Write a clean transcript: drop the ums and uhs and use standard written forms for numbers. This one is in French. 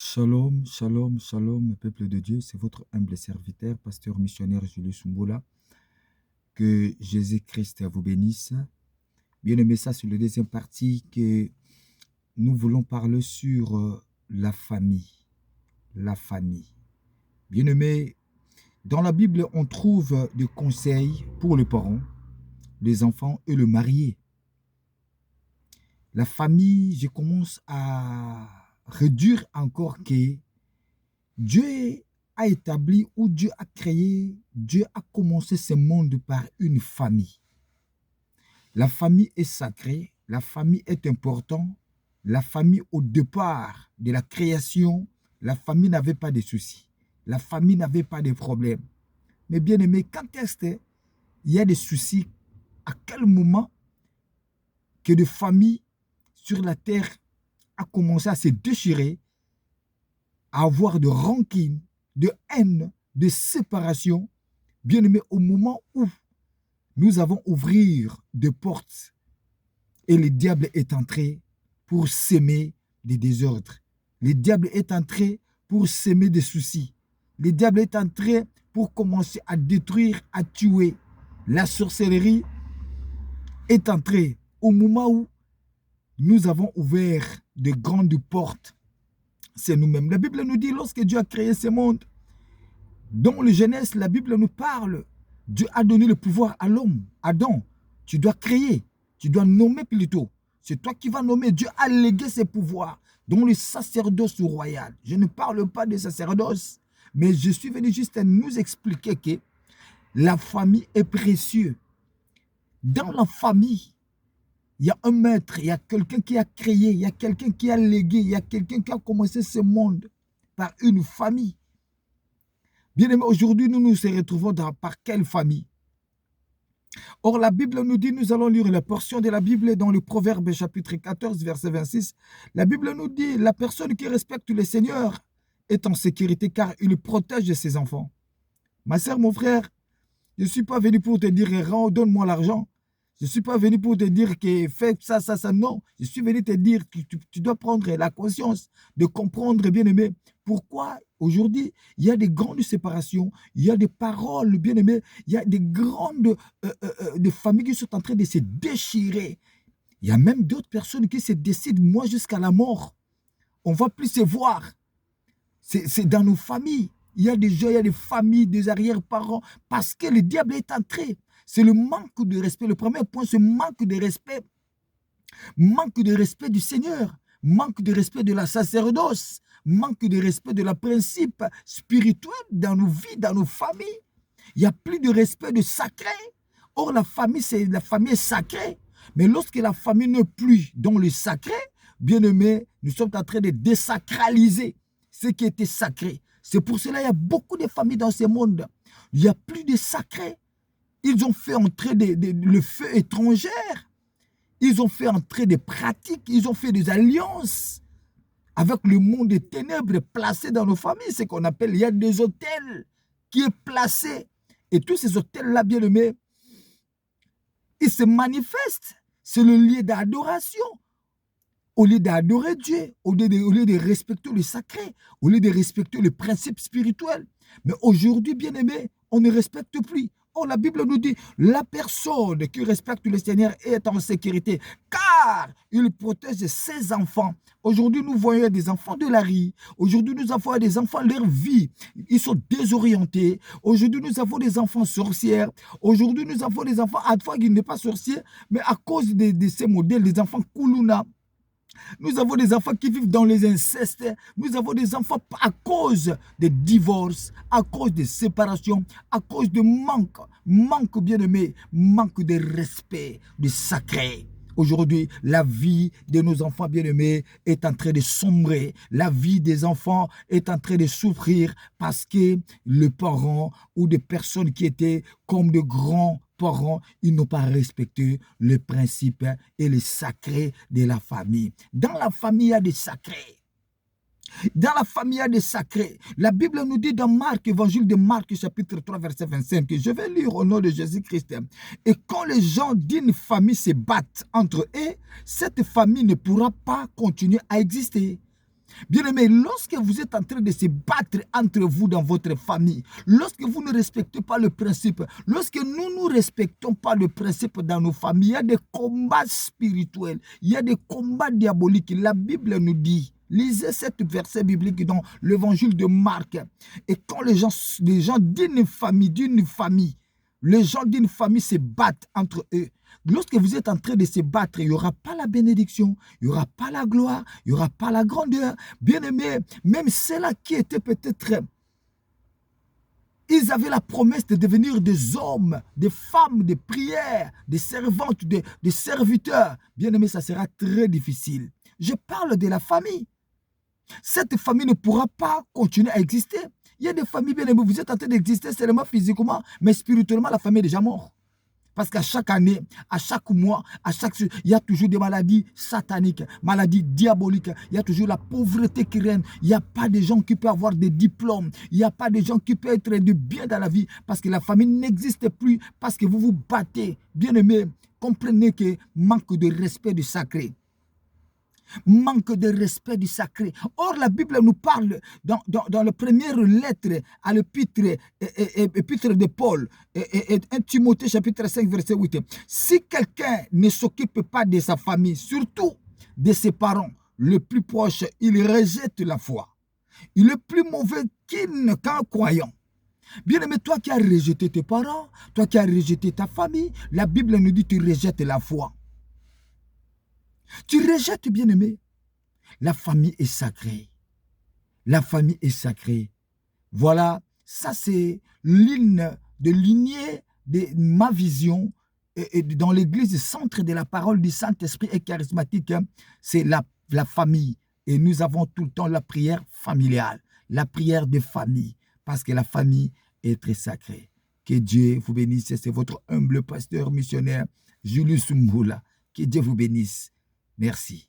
Shalom, shalom, shalom, peuple de Dieu, c'est votre humble serviteur, pasteur missionnaire Julius Mboula. Que Jésus-Christ vous bénisse. Bien-aimé, ça c'est le deuxième partie que nous voulons parler sur la famille. La famille. Bien-aimé, dans la Bible, on trouve des conseils pour les parents, les enfants et le marié. La famille, je commence à réduire encore que Dieu a établi ou Dieu a créé, Dieu a commencé ce monde par une famille. La famille est sacrée, la famille est importante. La famille, au départ de la création, la famille n'avait pas de soucis. La famille n'avait pas de problèmes. Mais bien aimé, quand est-ce qu'il y a des soucis, à quel moment que de famille sur la terre a commencé à se déchirer, à avoir de rancune, de haine, de séparation, bien aimé, au moment où nous avons ouvert des portes et le diable est entré pour s'aimer des désordres. Le diable est entré pour s'aimer des soucis. Le diable est entré pour commencer à détruire, à tuer. La sorcellerie est entrée au moment où nous avons ouvert de grandes portes. C'est nous-mêmes. La Bible nous dit, lorsque Dieu a créé ce monde, dans le Genèse, la Bible nous parle, Dieu a donné le pouvoir à l'homme. Adam, tu dois créer, tu dois nommer plutôt. C'est toi qui vas nommer. Dieu a légué ses pouvoirs dans le sacerdoce royal. Je ne parle pas de sacerdoce, mais je suis venu juste à nous expliquer que la famille est précieuse. Dans la famille, il y a un maître, il y a quelqu'un qui a créé, il y a quelqu'un qui a légué, il y a quelqu'un qui a commencé ce monde par une famille. Bien aimé, aujourd'hui, nous nous retrouvons par quelle famille? Or, la Bible nous dit, nous allons lire la portion de la Bible dans le Proverbe chapitre 14, verset 26. La Bible nous dit, la personne qui respecte le Seigneur est en sécurité car il protège ses enfants. Ma sœur, mon frère, je ne suis pas venu pour te dire, donne-moi l'argent. Je ne suis pas venu pour te dire que fais ça, ça, ça. Non, je suis venu te dire que tu dois prendre la conscience de comprendre, bien-aimé, pourquoi aujourd'hui, il y a des grandes séparations, il y a des paroles, bien-aimé, il y a des grandes des familles qui sont en train de se déchirer. Il y a même d'autres personnes qui se décident, moi, jusqu'à la mort. On ne va plus se voir. C'est dans nos familles. Il y a des gens, il y a des familles, des arrière-parents, parce que le diable est entré. C'est le manque de respect. Le premier point, c'est manque de respect. Manque de respect du Seigneur. Manque de respect de la sacerdoce. Manque de respect de la principe spirituel dans nos vies, dans nos familles. Il n'y a plus de respect de sacré. Or, la famille est sacrée. Mais lorsque la famille n'est plus dans le sacré, bien aimé, nous sommes en train de désacraliser ce qui était sacré. C'est pour cela qu'il y a beaucoup de familles dans ce monde. Il n'y a plus de sacré. Ils ont fait entrer le feu étranger. Ils ont fait entrer des pratiques. Ils ont fait des alliances avec le monde des ténèbres placé dans nos familles. C'est ce qu'on appelle, il y a des hôtels qui est placé. Et tous ces hôtels-là, bien aimés, ils se manifestent. C'est le lieu d'adoration. Au lieu d'adorer Dieu, au lieu de respecter le sacré, au lieu de respecter le principe spirituel. Mais aujourd'hui, bien aimé, on ne respecte plus. Or, la Bible nous dit, la personne qui respecte le Seigneur est en sécurité, car il protège ses enfants. Aujourd'hui, nous voyons des enfants de la rue. Aujourd'hui, nous avons des enfants, leur vie, ils sont désorientés. Aujourd'hui, nous avons des enfants sorcières. Aujourd'hui, nous avons des enfants, à la fois qui ne sont pas sorciers, mais à cause de ces modèles, des enfants Kuluna. Nous avons des enfants qui vivent dans les incestes. Nous avons des enfants à cause des divorces, à cause des séparations, à cause de manque bien-aimé, manque de respect, de sacré. Aujourd'hui, la vie de nos enfants bien-aimés est en train de sombrer. La vie des enfants est en train de souffrir parce que les parents ou des personnes qui étaient comme de grands parents, ils n'ont pas respecté les principes et les sacrés de la famille. Dans la famille, il y a des sacrés. Dans la famille, il y a des sacrés. La Bible nous dit dans Marc, évangile de Marc, chapitre 3, verset 25, que je vais lire au nom de Jésus-Christ. Et quand les gens d'une famille se battent entre eux, cette famille ne pourra pas continuer à exister. Bien-aimés, lorsque vous êtes en train de se battre entre vous dans votre famille, lorsque vous ne respectez pas le principe, lorsque nous ne respectons pas le principe dans nos familles, il y a des combats spirituels, il y a des combats diaboliques. La Bible nous dit, lisez cet verset biblique dans l'évangile de Marc. Et quand les gens d'une famille, les gens d'une famille se battent entre eux. Lorsque vous êtes en train de se battre, il n'y aura pas la bénédiction, il n'y aura pas la gloire, il n'y aura pas la grandeur. Bien-aimés, même ceux-là qui étaient peut-être... Ils avaient la promesse de devenir des hommes, des femmes de prière, des servantes, des serviteurs. Bien-aimés, ça sera très difficile. Je parle de la famille. Cette famille ne pourra pas continuer à exister. Il y a des familles, bien-aimés, vous êtes en train d'exister seulement physiquement, mais spirituellement, la famille est déjà morte. Parce qu'à chaque année, à chaque mois, il y a toujours des maladies sataniques, maladies diaboliques. Il y a toujours la pauvreté qui règne. Il n'y a pas de gens qui peuvent avoir des diplômes. Il n'y a pas de gens qui peuvent être de bien dans la vie. Parce que la famille n'existe plus. Parce que vous vous battez. Bien-aimés, comprenez que manque de respect du sacré. Manque de respect du sacré. Or, la Bible nous parle dans la première lettre à l'épître de Paul, 1 Timothée chapitre 5, verset 8. Si quelqu'un ne s'occupe pas de sa famille, surtout de ses parents, le plus proche, il rejette la foi. Il est plus mauvais qu'un croyant. Bien-aimé, toi qui as rejeté tes parents, toi qui as rejeté ta famille, la Bible nous dit que tu rejettes la foi. Tu rejettes, bien-aimé. La famille est sacrée. La famille est sacrée. Voilà, ça c'est l'une de lignée de ma vision et dans l'église centre de la parole du Saint-Esprit et charismatique. C'est la famille. Et nous avons tout le temps la prière familiale, la prière de famille, parce que la famille est très sacrée. Que Dieu vous bénisse. C'est votre humble pasteur missionnaire, Julius Mboula. Que Dieu vous bénisse. Merci.